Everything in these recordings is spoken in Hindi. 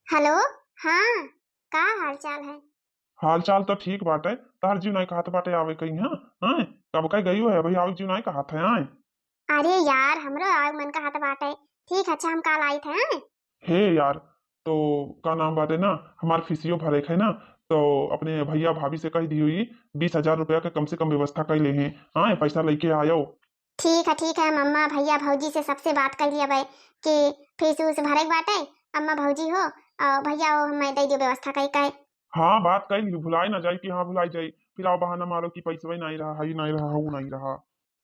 हेलो। हाँ, का हाल चाल है? हाल चाल तो ठीक बाटे। तार जीव नहीं कहत बाटे आवे कहीं हाँ। आए कब कहीं गई हो है भाई आवे जीव नहीं कहत है आए। अरे यार, हमरो आग मन का हाथ बाटे। ठीक, अच्छा हम कल आई थे। हाँ? हे यार, तो का नाम बाटे ना, हमार फीसियो भरे है ना, तो अपने भैया भाभी से कह दी हुई 20,000 रुपया के कम से कम व्यवस्था कर ले हैं। हाँ पैसा लेके आयो। ठीक है, मम्मा भैया भौजी से सबसे बात कर लिया भाई कि फीस उस भरे के बाटे। अम्मा भौजी हो और भैया हो, हमें दे दियो व्यवस्था कई कई। हाँ बात कर ली, भुलाई ना जाए कि हाँ भुलाई जाई। फिर आओ बहाना मारो कि पैसा नहीं रहा, हई नहीं रहा, हऊ नहीं रहा।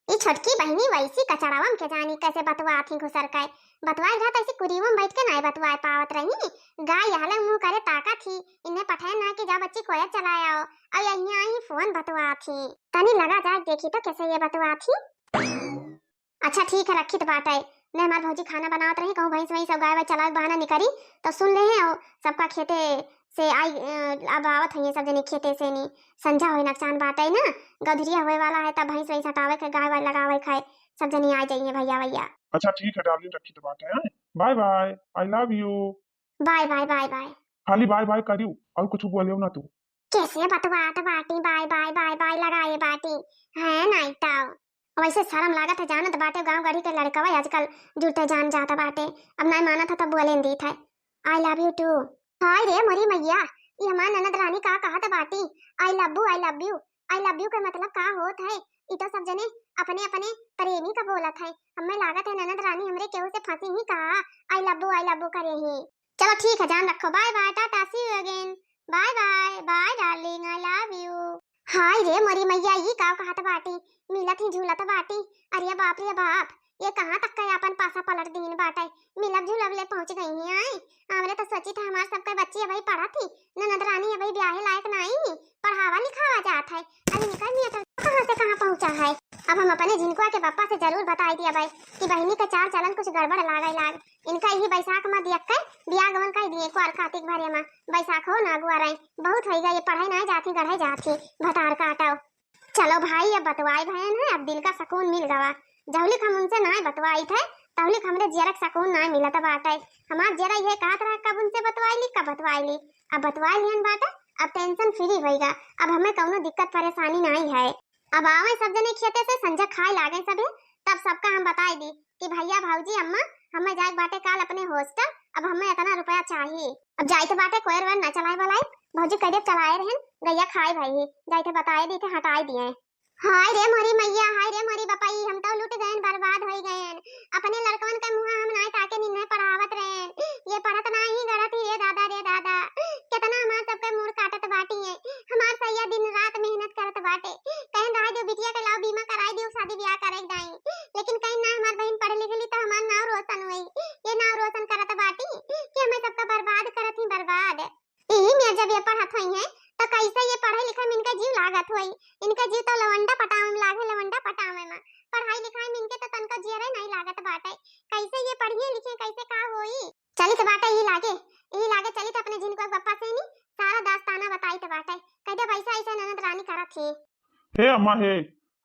ये छोटकी बहनी वैसी कचरावम के जानी कैसे बतवा थी घुसर के। बतवाए रहा ऐसे कुरीवम बैठ के नहीं बतवाए पावत रही। गाय यहले मुंह करे ताका थी। इन्हें पठाए ना कि जा बच्ची कोया चलाया हो। और यहीं ही फोन बतवा थी। तनी लगा जाए देखी तो कैसे ये बतवा थी। अच्छा ठीक है, रखी तो बात है। ने हमार भौजी खाना बनावत रही, कहूँ भैंस वही सब गाय वाय चला बहाना निकरी तो सुन ले हैं। और सबका खेते से आई अब आवत है, ये सब जने खेते से नहीं संझा हो नुकसान बात है ना। गधरिया होए वाला है तब भैंस वही हटावे के गाय वाय लगावे खाए। सब जने आ जाइए भैया भैया। अच्छा ठीक है डार्लिंग, रखी तो बात है। Bye bye, I love you. Bye bye bye bye. खाली बाय बाय करियो और कुछ बोलियो ना तू। कैसे बतवात बाटी बाय बाय बाय बाय लगाए बाटी है नहीं ताऊ। वैसे शर्म लागत है जानत बाटे, गांव गढ़ी के लड़कवा आजकल जुटे जान जाता बाटे। अब नहीं माना था तब बोले दी था। I love you too. हाय रे मोरी मैया, ये हमार ननद रानी का कहत बाटी। I love you I love you. I love you का मतलब का होत है? ई तो सब जने अपने अपने प्रेमी का बोलत है। हमें लागत है ननद रानी हमरे केहू से फंसी ही कहा आई लव यू करे ही। चलो ठीक है, जान रखो, bye bye, tata, see you again. Bye bye bye darling, I love you. हाय रे मोरी मैया, ये का कहत बाटी। मिलत ही झूलत बाटी। अरे बाप रे बाप, ये कहाँ तक का अपन पासा पलट दीन बाटे। मिलब झूलब ले पहुंच गई हैं। आई हमरे तो सोची था हमार सबके बच्ची अभी पढ़ा थी। ननद रानी अभी ब्याहे लायक नहीं पढ़ावा लिखावा जात है। अभी निकल नहीं तो कहाँ से कहाँ पहुंचा है। अब हम अपने जिनको के पापा से जरूर बताई दिया भाई कि बहनी का चाल चलन कुछ गड़बड़ लाग। इनका यही बैसाख में दिया कर बियाह गमन कर दिए कुआर कार्तिक भरे में। बैसाख हो ना गुआ रही बहुत हो गई, ये पढ़ाई नहीं जाती गढ़ाई जाती भतार काटाओ। चलो भाई, अब बतवाई भयन है, अब दिल का सुकून मिल गवा। जहलिक हम उनसे नहीं बतवाई थे तहलिक हमरे जरक सुकून नहीं मिला था बाटे। हमार जरा ये कहत रहा कब उनसे बतवाई ली कब बतवाई ली। अब बतवाई लियन बाटे, अब टेंशन फ्री होएगा। अब हमें कौनो दिक्कत परेशानी नहीं है। अब आवे सब जने खेते से संजा खाए लागे सबे। तब सबका हम बताई दी कि भैया भाऊजी अम्मा हमें जाए बाटे काल अपने हॉस्टल। अब हमें इतना रुपया चाहिए। अब जाए तो बाटे कोयर वर न चलाए वाला भौजी कदे चलाए रहन गैया खाए भाई जाए थे बताए दी थे हटाए दिए। हाय रे मोरी मैया, हाय रे मोरी बपाई, हम तो लूट गए बर्बाद हो गए। अपने लड़कवन का मुंह हम नहीं ताके निन्ने पढ़ावत रहे। ये पढ़त ना ही गलत ही रे दादा कितना हमार सबके मुंह काटत बाटी है। हमार सैया दिन रात मेहनत करत बाटे। कहीं रह दो बिटिया के लाओ बीमा कराई दियो शादी ब्याह करे दाई। लेकिन कहीं ना हमार बहन पढ़ लिख ली तो हमार नाम रोशन हुई। ये नाम रोशन करत बाटी कि हमें सबका बर्बाद करत ही बर्बाद। यही में जब ये पढ़त हुई है तो कैसे ये पढ़े लिखे में इनका जीव लागत हुई। इनका जीव तो लवंडा पटावे में लागे, लवंडा पटावे में। पढ़ाई लिखाई में इनके तो तनका जीरे नहीं लागत बाटे। कैसे ये पढ़िए लिखे कैसे का होई। चली तो बाटे यही लागे चली तो अपने जिनको पप्पा से नहीं सारा दास्ताना बताई तो बाटे कहते पैसा ऐसा ननद रानी करत थी। हे अम्मा हे,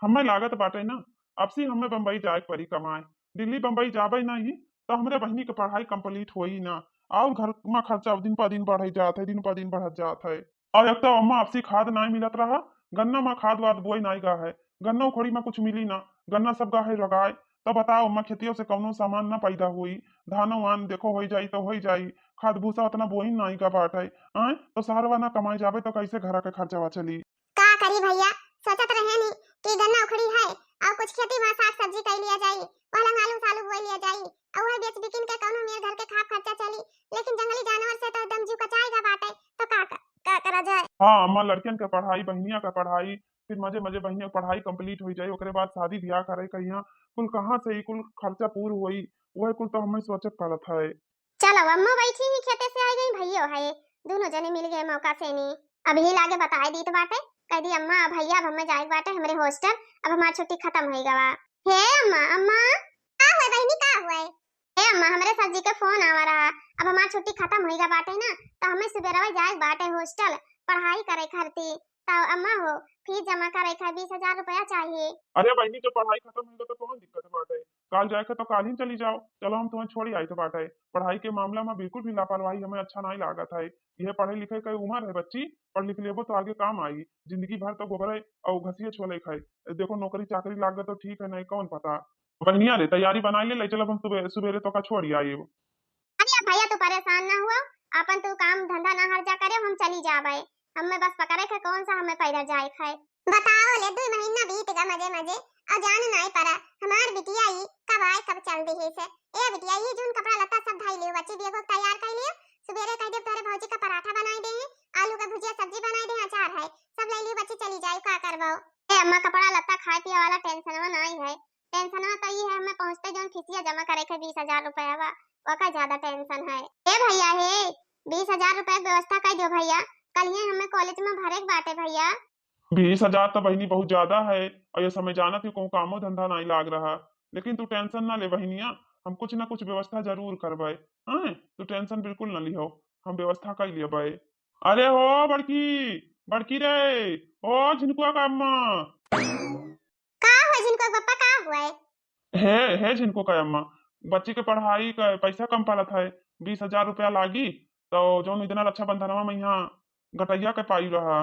हमें लागत बाटे ना, अब से हमें बम्बई जाए के पड़ी कमाए। दिल्ली बम्बई जाबे नहीं तो हमरे बहनी के पढ़ाई कंप्लीट होई ना। और घर में खर्चा दिन पर दिन बढ़ जात है, दिन पर दिन बढ़त जात है। और एक तो अम्मा आपसी खाद नहीं मिलत रहा। गन्ना में खाद वाद बोई नहीं गा है। गन्ना उखड़ी में कुछ मिली ना। गन्ना सब गा है लगाए। तो बताओ अम्मा खेतियों से कौनो सामान ना पैदा हुई। धानो वान देखो हो जाई तो हो जाई। खाद भूसा उतना बोई नहीं का बाट है। आए तो शहरवा ना कमाई जाबे तो कैसे घर के खर्चा चली। का करी भैया, सोचत रहे नी कि गन्ना उखड़ी है और कुछ खेती में साग सब्जी कर लिया जाई। पहले आलू सालू बोई लिया जाई और वह बेच बिकिन के कौनो मेरे घर के खाप खर्चा चली। लेकिन जंगली जानवर से तो एकदम जीव कचाएगा बाटे तो का करा जाए। हाँ अम्मा लड़कियन के पढ़ाई बहनिया का पढ़ाई, फिर मजे मजे बहनिया के पढ़ाई कंप्लीट हो जाए ओकरे बाद शादी ब्याह करे कहिया। कुल कहाँ से ही कुल खर्चा पूर हुई। वह कुल तो हमें सोचत पड़त है। चलो अम्मा बैठी ही खेते से आई गई भैया है। दोनों जने मिल गए मौका से नी। अभी लागे बताए दी तो बाटे कह दी अम्मा भैया अब हमें जाए बाटे हमरे हॉस्टल। अब हमारी छुट्टी खत्म हो गवा। हे अम्मा अम्मा का हुआ बहनी का हुआ है? हे अम्मा हमरे सर जी के फोन आवा रहा। अब हमारी छुट्टी खत्म हो गई बाटे ना तो हमें सुबह जाए बाटे हॉस्टल पढ़ाई करे खरती। तो अम्मा हो फीस जमा करे खा 20,000 रुपया चाहिए। अरे बहनी तो पढ़ाई खत्म हो गई तो कौन दिक्कत बात है। काल जाके तो काल ही चली जाओ। चलो हम तुम्हें छोड़ी आई तो बाटे। पढ़ाई के मामला में बिल्कुल भी लापरवाही हमें अच्छा नहीं लागत है। यह पढ़े लिखे की उम्र है बच्ची, पढ़ लिख लेबो तो आगे काम आई। जिंदगी भर तो गोबर और घसिए छोले खाए। देखो नौकरी चाकरी लाग गए तो ठीक है, नहीं कौन पता। बहनिया रे तैयारी बनाई ले चलो, हम सुबह सुबेरे तो का छोड़ी आई। अरे भैया तू परेशान ना हुआ, अपन तू काम धंधा ना हर जा करे, हम चली जावे। हमें बस पकड़े के कौन सा हमें पैदल जाए खाए। बताओ ले 2 महीना बीत गया मजे मजे, और जान नहीं पड़ा हमार बिटिया ही कब आए कब चल दी है से। ए बिटिया ये जून कपड़ा लत्ता सब धाई लियो, बच्ची बिया को तैयार कर लियो। सुबेरे कह दे तारे भौजी का पराठा बनाई दे, आलू का भुजिया सब्जी बनाई दे, अचार है सब ले लियो, बच्ची चली जाए का करवाओ। ए अम्मा कपड़ा लत्ता खाए पिए वाला टेंशन में नहीं है। टेंशन में तो ये है हमें पहुंचते जौन फीसिया जमा करे के 20,000 रुपया बा, वका ज्यादा टेंशन है। ए भैया हे 20,000 रुपया व्यवस्था कर दो भैया, कल ही हमें कॉलेज में भरे के बाटे भैया। 20,000 तो बहनी बहुत ज्यादा है, और ये समय जाना थी को कामो धंधा नहीं लाग रहा। लेकिन तू टेंशन ना ले बहनिया, हम कुछ ना कुछ व्यवस्था जरूर करवाए। हाँ तू टेंशन बिल्कुल ना लिहो, हम व्यवस्था कर लिए भाई। अरे हो बड़की, बड़की रे, ओ झिनकुआ का अम्मा। का हुआ जिनको पापा का हुआ है झिनको का अम्मा, बच्ची के पढ़ाई का पैसा कम पड़त है। 20,000 रुपया लागी तो जो इतना रक्षाबंधनवा में यहाँ गटैया के पाई रहा,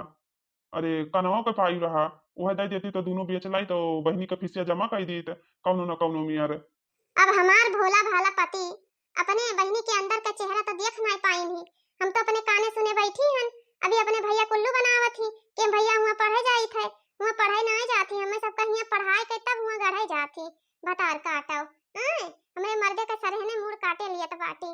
अरे कनवा के पाई रहा, वह दे देती तो दोनों बेच लाई तो बहनी के फीसिया जमा कर दी कौनो न कौनो मियार। अब हमार भोला भाला पति अपने बहनी के अंदर का चेहरा तो देख नहीं पाई ही। हम तो अपने काने सुने बैठी हन, अभी अपने भैया कुल्लू बनावत ही कि भैया हुआ पढ़े जाई थे, हुआ पढ़े नहीं जाती, हमें सब कहीं पढ़ाई के तब हुआ गढ़े जाती। बतार काटो हमरे मर्दे के सरहने मुड़ काटे लिए तो बाटी,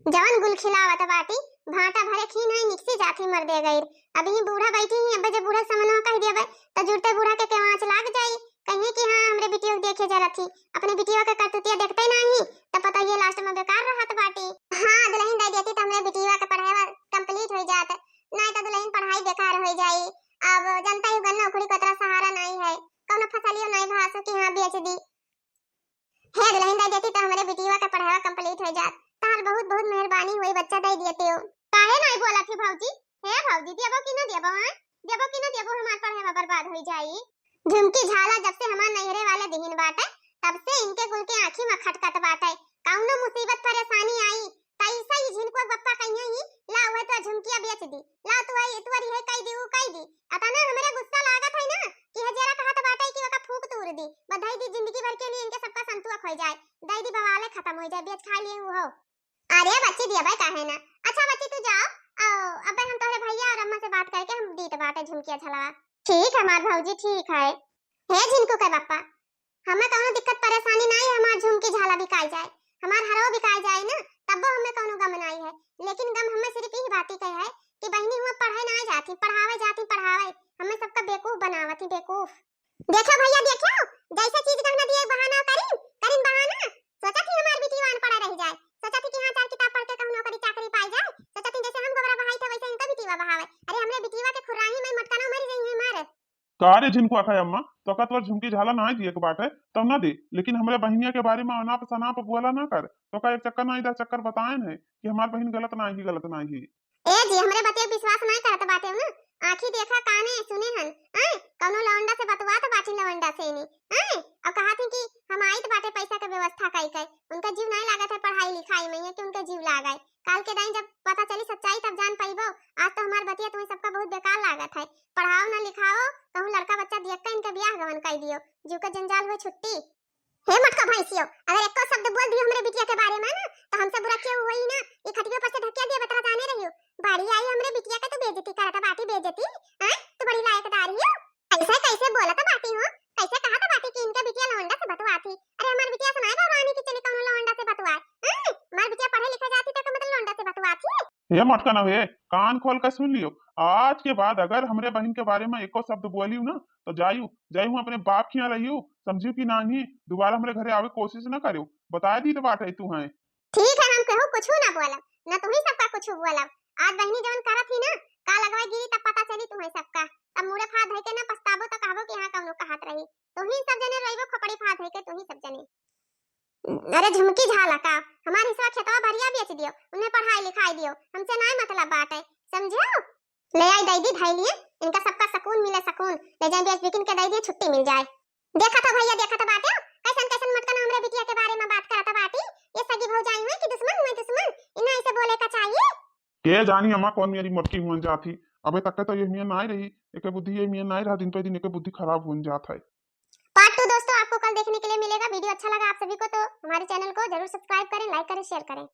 जवन गुल खिलावत बाटी भाटा भरे खी नहीं निकसी जाती मर्दे गई। अभी बूढ़ा बैठी ही, अब जब बूढ़ा समनवा कह देबे तो जुड़ते बूढ़ा के केवांच लाग जाई, कहीं कि हाँ हमरे बिटिया को देखे जरा थी, अपने बिटिया के करतुतिया देखते नहीं तो पता ये लास्ट में बेकार रहत बाटी। हाँ दुल्हन दे देती तो हमरे बिटिया के पढ़ाई कंप्लीट हो जात, नहीं तो दुल्हन पढ़ाई बेकार हो जाई। अब जनता ही गन्ना उखड़ी कतरा सहारा नहीं है, कौनो फसलियो नहीं भासो कि हाँ बेच दी है, दुल्हन दे देती तो हमरे बिटिया के पढ़ाई कंप्लीट हो जात। तार बहुत बहुत मेहरबानी हुई, बच्चा दे देते हो। काहे नहीं बोला थी भौजी, हे भौजी देबो कि न देबो, हां देबो कि न देबो, हमार पढ़ाई में बर्बाद हो जाई। झुमकी झाला जब से हमार नहरे वाले दिहिन बाटे तब से इनके गुल के आंखी में खटखट बाटे, कौनो मुसीबत परेशानी आई तैसा ही झिनको बप्पा कहिए ही ला हुए तो झुमकिया बेच दी, ला तू आई इतवारी है कह दी ऊ कह दी, अता ना हमरे गुस्सा लागत है ना कि हजारा कहत बाटे कि ओका फूक तोड़ दी, बधाई दी जिंदगी भर के लिए इनके सबका संतुक हो जाए, दई दी बवाले खत्म हो जाए, बेच खा लिए हो। अरे बच्ची दिया भाई काहे ना, अच्छा बच्ची तू जाओ, अब हम तोरे भैया और अम्मा से बात करके हम दी तो बाटे झुमकिया झलवा। ठीक है हमार भौजी ठीक है। हे झिनको के पापा हमें कौनो दिक्कत परेशानी नहीं है, हमार झुमकी झाला बिकाई जाए, हमार हरो बिकाई जाए ना तब हमें कौनो गम नहीं है। लेकिन गम हमें सिर्फ यही बात ही है कि बहनी हुआ पढ़े नहीं जाती, पढ़ावे जाती पढ़ावे, हमें सबका बेवकूफ बनावती बेवकूफ। देखो भैया देखो, जैसे चीज कहना दिए बहाना करीम करीम बहाना, सोचा थी हमार बेटी वान पढ़ा रह जाए, सोचा थी कि हां 4 किताब पढ़ के कहूं नौकरी चाकरी पाई जाए, सोचा थी जैसे हम गोबरा बहाई थे वैसे इनका बिटिया बहावे। अरे हमरे बिटिया के खुराही में मटका ना मर गई है मारे। कारे झिनको आखा अम्मा, तो का तोर झुमकी झाला ना दिए के बाटे तब ना दे, लेकिन हमरे बहनिया के बारे में अनाप शनाप बोला ना कर, तो का एक चक्कर ना इधर चक्कर बताएन है कि हमार बहन गलत ना ही गलत ना ही। ए जी हमरे बते विश्वास नहीं करत बाटे ना, आंखी देखा काने सुने हन, कौनो लौंडा से बतवा तो बाटी लौंडा से नहीं, अब कहा थी कि हम आई तो बाटे पैसा के व्यवस्था कई कई, उनका जीव नहीं लागत है पढ़ाई लिखाई में, है कि उनका जीव लागाई, काल के दिन जब पता चली सच्चाई तब जान पाइबो। आज तो हमार बतिया तुम्हें सबका बहुत बेकार लागत है, पढ़ाओ ना लिखाओ कहूं लड़का बच्चा देख के इनके ब्याह गवन कर दियो, जीव का जंजाल हुए छुट्टी। हे मटका भैंसियो, अगर एको शब्द बोल दियो हमरे बिटिया के बारे में ना तो हमसे बुरा क्यों होई ना, ये खटिया पर से ढकिया दिया बता जाने रहियो, बाड़ी आई हमरे बिटिया का तो बेइज्जती करता बाटी बेइज्जती, हैं तू बड़ी लायकदार हो, कैसे कैसे बोला तो बाटी हो, कैसे कहा तो बाटी कि इनका बिटिया लौंडा से बतवा थी। अरे हमार बिटिया सुनाए बारानी की चली कौन लौंडा से बतवाए, हमार बिटिया पढ़े लिखे जाती तो मतलब लौंडा से बतवा थी। ये मटका ना हुए, कान खोल कर सुन लियो, आज के बाद अगर हमरे बहन के बारे में एको शब्द बोलियो ना तो जायू जायू अपने बाप खिया रहियो, समझियो कि नहीं दोबारा हमरे घरे आवे कोशिश ना करियो, बता दी तो बात है तू है। ठीक है हम कहू कुछ ना बोला ना, तुम ही सबका कुछ बोला, आज बहनी जवन करत थी ना का लगवा गिरी तब पता चली तुम्हें सबका, तब मुड़े फाड़ धइ के ना पछताबो तो कहबो कि हां कौनो कहत रही, तू ही सब जने रहिबो खपड़ी फाड़ धइ के तू ही सब जने। अरे झुमकी झाला का हमार हिस्सा खेतवा भरिया बेच दियो, उन्हें पढ़ाई लिखाई दियो, हमसे नहीं मतलब बात है समझो। ले आई दई दी धाई लिए, इनका सबका सुकून मिले सुकून, ले जाए बेच बिकिन के दई दिए छुट्टी मिल जाए। देखा था भैया देखा था बात है, कैसन कैसन मटका ना हमरे बिटिया के बारे में बात करता बाटी। ये सगी भौजाई है कि दुश्मन हुए दुश्मन, इन्हें ऐसे बोले का चाहिए। के जानी अम्मा कौन मेरी मोटकी हुन जाती। अबे तक तो ये मियां ना रही, एक बुद्धि ये मियां ना रहा, दिन पे दिन एक बुद्धि खराब होन जाता है। पार्ट 2 दोस्तों आपको कल देखने के लिए मिलेगा। वीडियो अच्छा लगा आप सभी को तो हमारे चैनल को जरूर सब्सक्राइब करें, लाइक करें, शेयर करें।